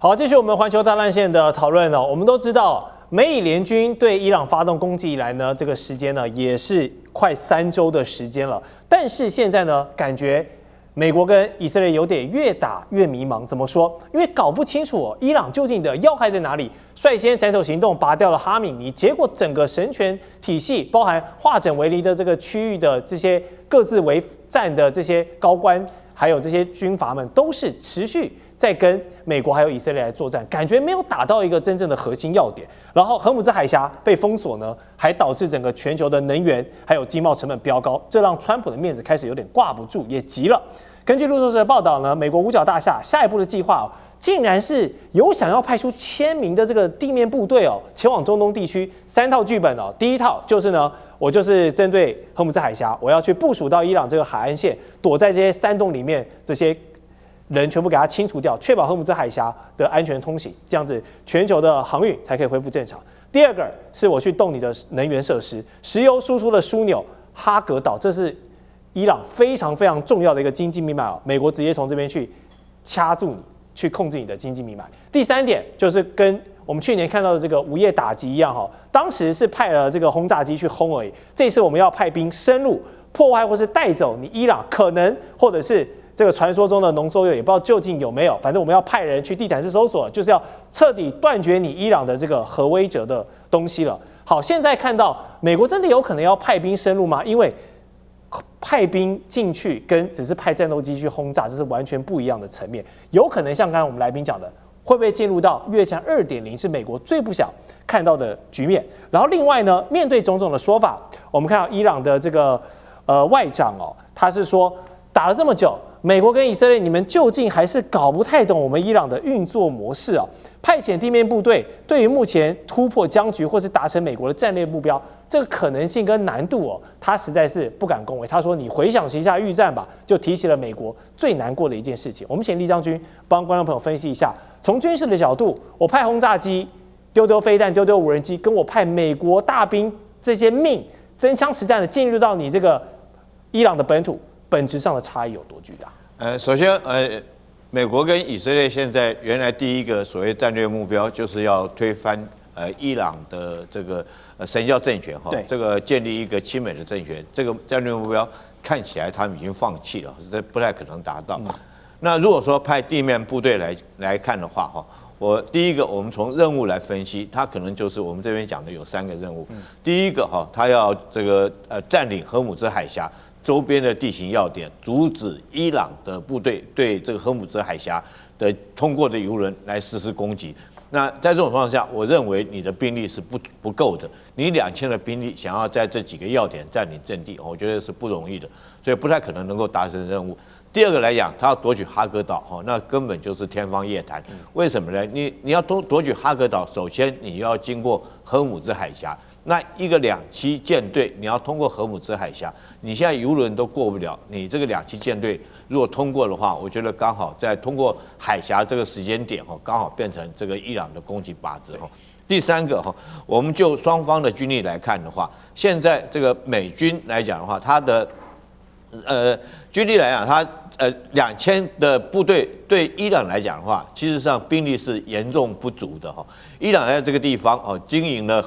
好，继续我们环球大战线的讨论哦。我们都知道，美以联军对伊朗发动攻击以来呢，这个时间呢也是快3周的时间了。但是现在呢，感觉美国跟以色列有点越打越迷茫。怎么说？因为搞不清楚伊朗究竟的要害在哪里。率先斩首行动拔掉了哈米尼，结果整个神权体系，包含化整为零的这个区域的这些各自为战的这些高官，还有这些军阀们，都是持续在跟美国还有以色列来作战，感觉没有打到一个真正的核心要点。然后荷姆兹海峡被封锁呢，还导致整个全球的能源还有经贸成本飙高，这让川普的面子开始有点挂不住，也急了。根据路透社的报道呢，美国五角大厦下一步的计划竟然是有想要派出1000名的这个地面部队前往中东地区，3套剧本第一套就是呢，我就是针对荷姆兹海峡，我要去部署到伊朗这个海岸线，躲在这些山洞里面，这些人全部给它清除掉，确保荷姆兹海峡的安全通行，这样子全球的航运才可以恢复正常。第二个是我去动你的能源设施，石油输出的枢纽哈格岛，这是伊朗非常非常重要的一个经济命脉美国直接从这边去掐住你，去控制你的经济命脉。第三点就是跟我们去年看到的这个午夜打击一样当时是派了这个轰炸机去轰而已，这次我们要派兵深入破坏或是带走你伊朗可能或者是这个传说中的农作业，也不知道究竟有没有，反正我们要派人去地毯式搜索，就是要彻底断绝你伊朗的这个核威慑的东西了。好，现在看到美国真的有可能要派兵深入吗？因为派兵进去跟只是派战斗机去轰炸，这是完全不一样的层面。有可能像刚才我们来宾讲的，会不会进入到越战2.0是美国最不想看到的局面？然后另外呢，面对种种的说法，我们看到伊朗的这个外长他是说打了这么久，美国跟以色列你们究竟还是搞不太懂我们伊朗的运作模式派遣地面部队对于目前突破僵局或是达成美国的战略目标，这个可能性跟难度他实在是不敢恭维。他说你回想旗下预战吧，就提起了美国最难过的一件事情。我们请厉将军帮观众朋友分析一下，从军事的角度，我派轰炸机丢丢飞弹丢丢无人机，跟我派美国大兵这些命真枪实弹的进入到你这个伊朗的本土，本质上的差异有多巨大？首先美国跟以色列现在原来第一个所谓战略目标就是要推翻伊朗的这个神教政权这个建立一个亲美的政权，这个战略目标看起来他们已经放弃了，这不太可能达到。那如果说派地面部队来看的话第一个我们从任务来分析，它可能就是我们这边讲的有3个任务。第一个它要这个占领荷姆兹海峡周边的地形要点，阻止伊朗的部队对这个荷姆兹海峡的通过的油轮来实施攻击。那在这种情况下，我认为你的兵力是不够的，你2000的兵力想要在这几个要点占领阵地，我觉得是不容易的，所以不太可能能够达成任务。第二个来讲，他要夺取哈格岛那根本就是天方夜谭。为什么呢？你要夺取哈格岛，首先你要经过荷姆兹海峡。那一个2栖舰队，你要通过荷姆兹海峡，你现在油轮都过不了，你这个2栖舰队如果通过的话，我觉得刚好在通过海峡这个时间点刚好变成这个伊朗的攻击靶子第三个我们就双方的军力来看的话，现在这个美军来讲的话，它的军力来讲，它2000的部队对伊朗来讲的话，其实上兵力是严重不足的伊朗在这个地方经营了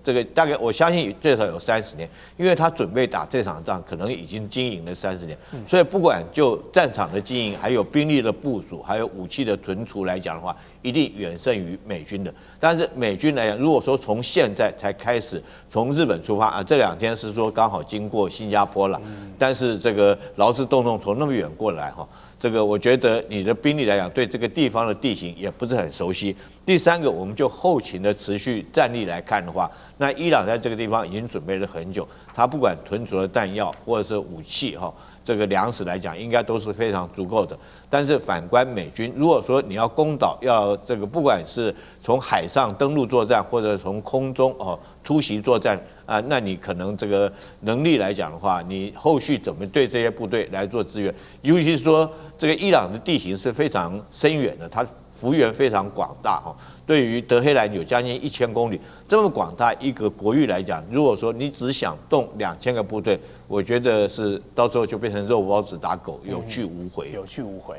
这个大概我相信最少有30年，因为他准备打这场仗，可能已经经营了30年，所以不管就战场的经营，还有兵力的部署，还有武器的存储来讲的话，一定远胜于美军的。但是美军来讲，如果说从现在才开始从日本出发这2天是说刚好经过新加坡了，但是这个劳师动众从那么远过来这个我觉得你的兵力来讲，对这个地方的地形也不是很熟悉。第三个，我们就后勤的持续战力来看的话，那伊朗在这个地方已经准备了很久，他不管囤储的弹药或者是武器这个粮食来讲，应该都是非常足够的。但是反观美军，如果说你要攻岛，要这个不管是从海上登陆作战，或者从空中突袭作战那你可能这个能力来讲的话，你后续怎么对这些部队来做支援？尤其是说这个伊朗的地形是非常深远的，它幅员非常广大对于德黑兰有将近1000公里，这么广大一个国域来讲，如果说你只想动2000个部队，我觉得是到时候就变成肉包子打狗，有去无回。有去无回。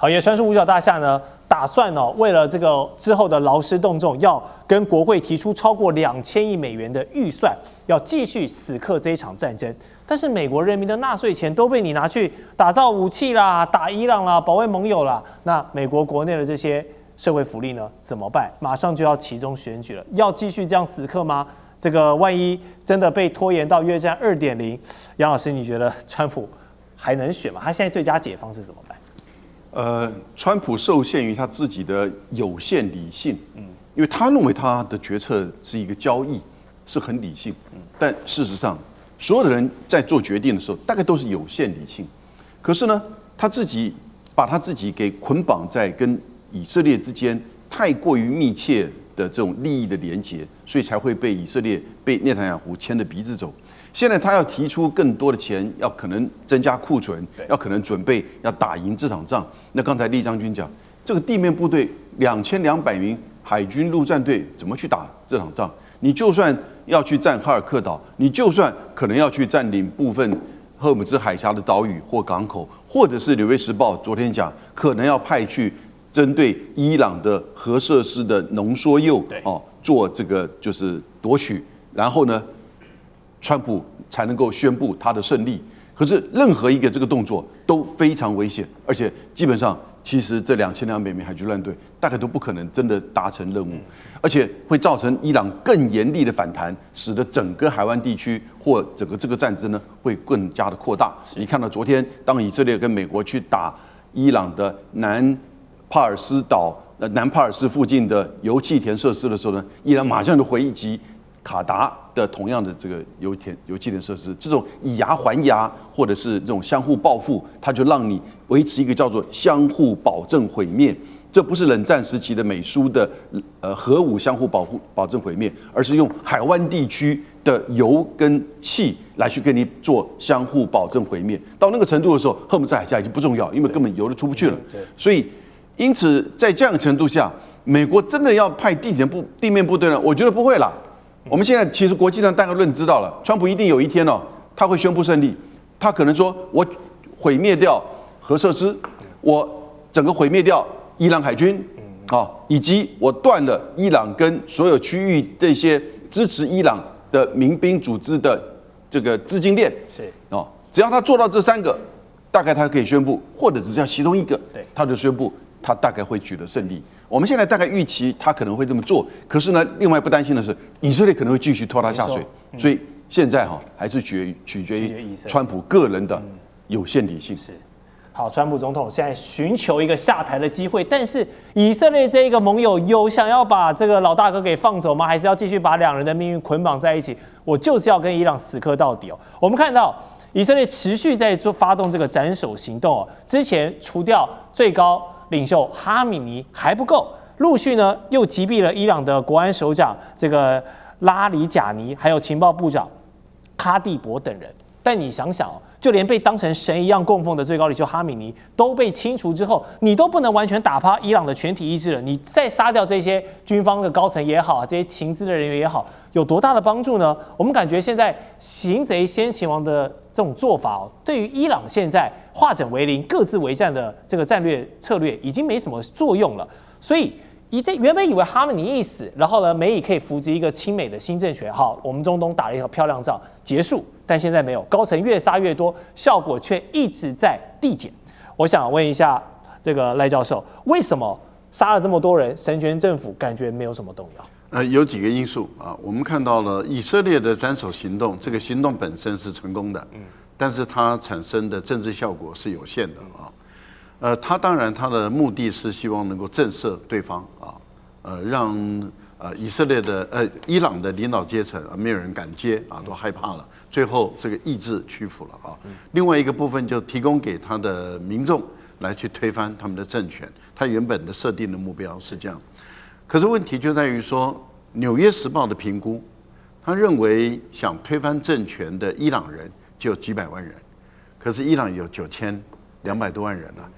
好，也传出五角大厦呢，打算为了这个之后的劳师动众，要跟国会提出超过2000亿美元的预算，要继续死磕这一场战争。但是美国人民的纳税钱都被你拿去打造武器啦、打伊朗啦、保卫盟友啦，那美国国内的这些社会福利呢怎么办？马上就要期中选举了，要继续这样死磕吗？这个万一真的被拖延到越战2.0，杨老师，你觉得川普还能选吗？他现在最佳解方是怎么办？川普受限于他自己的有限理性，因为他认为他的决策是一个交易，是很理性，但事实上，所有的人在做决定的时候，大概都是有限理性。可是呢，他自己把他自己给捆绑在跟以色列之间太过于密切的这种利益的连结，所以才会被以色列被内塔尼亚胡牵着鼻子走。现在他要提出更多的钱，要可能增加库存，要可能准备要打赢这场仗。那刚才厉将军讲，这个地面部队2200名海军陆战队怎么去打这场仗？你就算要去占哈尔克岛，你就算可能要去占领部分赫姆兹海峡的岛屿或港口，或者是《纽约时报》昨天讲，可能要派去针对伊朗的核设施的浓缩铀做这个就是夺取，然后呢，川普才能够宣布他的胜利。可是任何一个这个动作都非常危险，而且基本上，其实这2200名海军陆战队大概都不可能真的达成任务，而且会造成伊朗更严厉的反弹，使得整个海湾地区或整个这个战争呢会更加的扩大。你看到昨天，当以色列跟美国去打伊朗的南帕尔斯岛、南帕尔斯附近的油气田设施的时候呢，伊朗马上就回击卡达的同样的这个油气田设施，这种以牙还牙，或者是这种相互报复，它就让你维持一个叫做相互保证毁灭。这不是冷战时期的美苏的核武相互保证毁灭，而是用海湾地区的油跟气来去跟你做相互保证毁灭。到那个程度的时候，赫姆兹海峡已经不重要，因为根本油都出不去了。所以，因此在这样的程度下，美国真的要派地面部队呢？我觉得不会啦。我们现在其实国际上大概论知道了，川普一定有一天他会宣布胜利。他可能说，我毁灭掉核设施，我整个毁灭掉伊朗海军，以及我断了伊朗跟所有区域这些支持伊朗的民兵组织的这个资金链。是只要他做到这3个，大概他可以宣布，或者只要其中一个，他就宣布他大概会取得胜利。我们现在大概预期他可能会这么做，可是呢，另外不担心的是，以色列可能会继续拖他下水，所以现在还是取决于川普个人的有限理性。是，好，川普总统现在寻求一个下台的机会，但是以色列这一个盟友有想要把这个老大哥给放走吗？还是要继续把2人的命运捆绑在一起？我就是要跟伊朗死磕到底哦。我们看到以色列持续在发动这个斩首行动哦，之前除掉最高领袖哈米尼还不够，陆续呢又击毙了伊朗的国安首长这个拉里贾尼，还有情报部长哈蒂博等人。但你想想就连被当成神一样供奉的最高领袖哈米尼都被清除之后，你都不能完全打趴伊朗的全体意志了。你再杀掉这些军方的高层也好，这些情资的人员也好，有多大的帮助呢？我们感觉现在擒贼先擒王的这种做法对于伊朗现在化整为零、各自为战的这个战略策略已经没什么作用了。所以原本以为哈米尼一死，然后呢，美以可以扶植一个亲美的新政权，好，我们中东打了一条漂亮仗，结束。但现在没有，高层越杀越多，效果却一直在递减。我想问一下这个赖教授，为什么杀了这么多人，神权政府感觉没有什么动摇？有几个因素啊，我们看到了以色列的斩首行动，这个行动本身是成功的，但是它产生的政治效果是有限的啊。它当然它的目的是希望能够震慑对方啊，让以色列的伊朗的领导阶层没有人敢接啊，都害怕了。最后这个意志屈服了啊。另外一个部分就提供给他的民众来去推翻他们的政权，他原本的设定的目标是这样。可是问题就在于说，《纽约时报》的评估，他认为想推翻政权的伊朗人就有几百万人，可是伊朗有9200多万人了。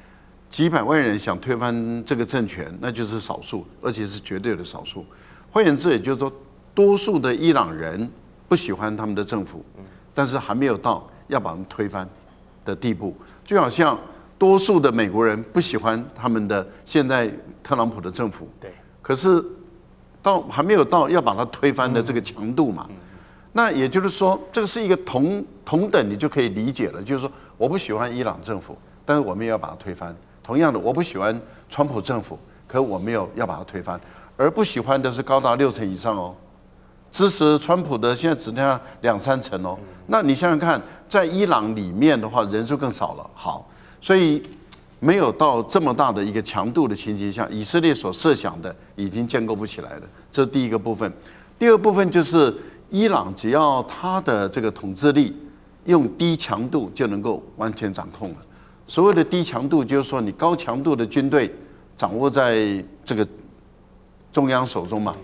几百万人想推翻这个政权，那就是少数，而且是绝对的少数。换言之，也就是说，多数的伊朗人不喜欢他们的政府，但是还没有到要把他们推翻的地步。就好像多数的美国人不喜欢他们的现在特朗普的政府，对，可是还没有到要把它推翻的这个强度嘛。那也就是说，这个是一个同等，你就可以理解了。就是说，我不喜欢伊朗政府，但是我们也要把它推翻。同样的，我不喜欢川普政府，可我没有要把它推翻。而不喜欢的是高达60%以上哦，支持川普的现在只剩下2-3成哦。那你想想看，在伊朗里面的话，人数更少了。好，所以没有到这么大的一个强度的情形下，以色列所设想的已经建构不起来了。这是第一个部分。第二部分就是伊朗只要他的这个统治力用低强度就能够完全掌控了。所谓的低强度，就是说你高强度的军队掌握在这个中央手中嘛，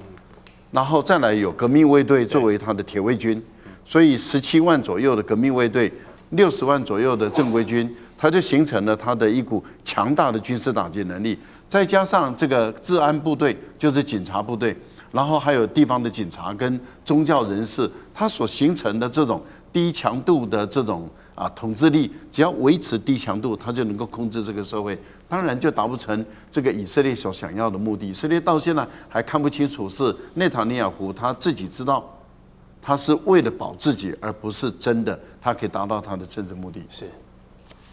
然后再来有革命卫队作为他的铁卫军，所以17万左右的革命卫队，60万左右的正规军，它就形成了它的一股强大的军事打击能力。再加上这个治安部队，就是警察部队，然后还有地方的警察跟宗教人士，它所形成的这种低强度的这种统治力，只要维持低强度，它就能够控制这个社会。当然就达不成这个以色列所想要的目的。以色列到现在还看不清楚，是内塔尼亚胡他自己知道，他是为了保自己，而不是真的他可以达到他的政治目的。是。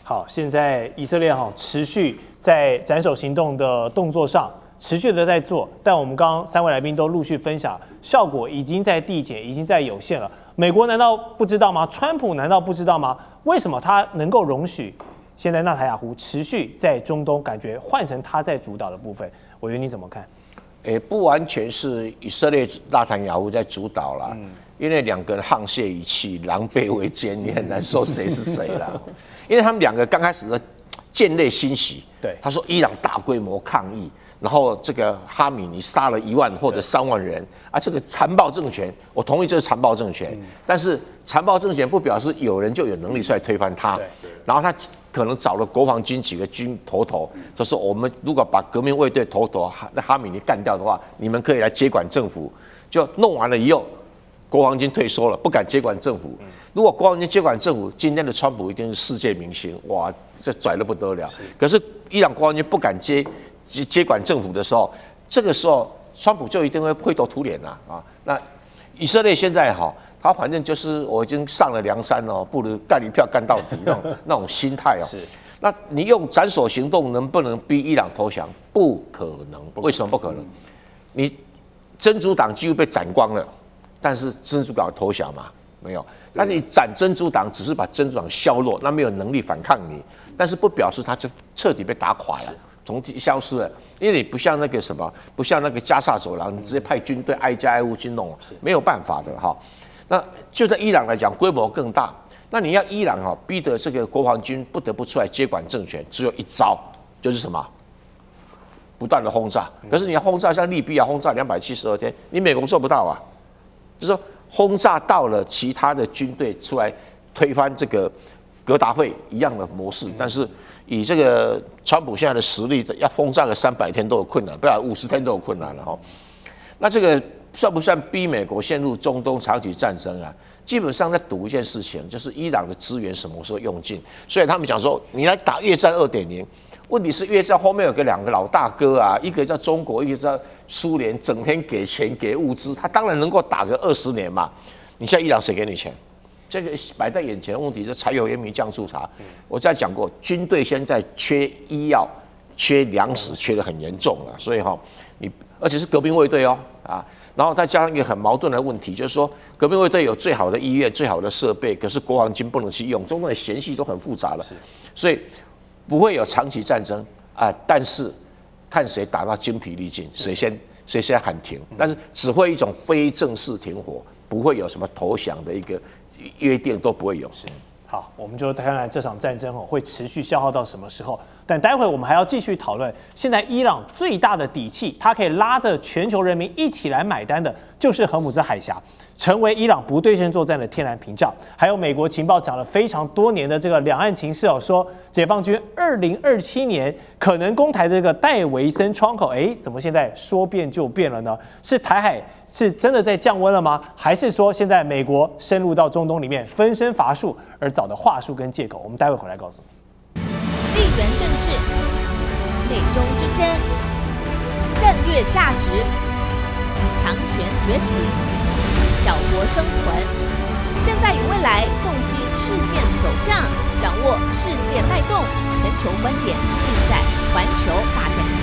好，现在以色列持续在斩首行动的动作上持续的在做，但我们刚刚3位来宾都陆续分享，效果已经在递减，已经在有限了。美国难道不知道吗？川普难道不知道吗？为什么他能够容许现在纳塔雅胡持续在中东感觉换成他在主导的部分？委员你怎么看？不完全是以色列纳坦雅胡在主导啦，因为两个人沆瀣一气，狼狈为奸，你很难说谁是谁啦。因为他们两个刚开始的见类欣喜，对，他说伊朗大规模抗议，然后这个哈米尼杀了1万或者3万人啊，这个残暴政权，我同意这是残暴政权，但是残暴政权不表示有人就有能力出来推翻他，然后他可能找了国防军几个军头，就说我们如果把革命卫队头哈米尼干掉的话，你们可以来接管政府，就弄完了以后。国防军退缩了，不敢接管政府。如果国防军接管政府，今天的川普一定是世界明星，哇，这拽得不得了。可是伊朗国防军不敢接管政府的时候，这个时候川普就一定会灰头土脸了啊。那以色列现在他反正就是我已经上了梁山了，不如干一票干到底那种心态哦。那你用斩首行动能不能逼伊朗投降？不可能。为什么不可能？你真主党几乎被斩光了。但是真主党投降嘛？没有。那你斩真主党，只是把真主党削弱，那没有能力反抗你，但是不表示他就彻底被打垮了，从消失了。因为你不像那个什么，不像那个加萨走廊，你直接派军队挨家挨户去弄，没有办法的哈。那就在伊朗来讲，规模更大。那你要伊朗逼得这个国防军不得不出来接管政权，只有一招，就是什么？不断的轰炸。可是你要轰炸像利比亚轰炸272天，你美国做不到啊。就是说轰炸到了其他的军队出来推翻这个格达费一样的模式，但是以这个川普现在的实力，要轰炸个300天都有困难，不然50天都有困难了哈。那这个算不算逼美国陷入中东长期战争啊？基本上在赌一件事情，就是伊朗的资源什么时候用尽，所以他们讲说你来打越战2.0。问题是越战后面有2个老大哥啊，一个叫中国，一个叫苏联，整天给钱给物资，他当然能够打个20年嘛。你现在伊朗谁给你钱？这个摆在眼前的问题是柴油盐米酱醋茶。我在讲过，军队现在缺医药、缺粮食，缺得很严重了，所以你而且是革命卫队然后再加上一个很矛盾的问题，就是说革命卫队有最好的医院、最好的设备，可是国防军不能去用，中间的嫌隙都很复杂了，所以。不会有长期战争但是看谁打到精疲力尽，谁先喊停，但是只会一种非正式停火，不会有什么投降的一个约定都不会有。好，我们就看看这场战争会持续消耗到什么时候。但待会我们还要继续讨论，现在伊朗最大的底气，它可以拉着全球人民一起来买单的，就是荷姆兹海峡，成为伊朗不对称作战的天然屏障。还有美国情报讲了非常多年的这个两岸情势说解放军2027年可能攻台的这个戴维森窗口，怎么现在说变就变了呢？是台海是真的在降温了吗？还是说现在美国深入到中东里面分身乏术而找的话术跟借口？我们待会回来告诉你。元政治、美中之争、战略价值、强权崛起、小国生存。现在与未来，洞悉事件走向，掌握世界脉动，全球观点尽在环球大战记。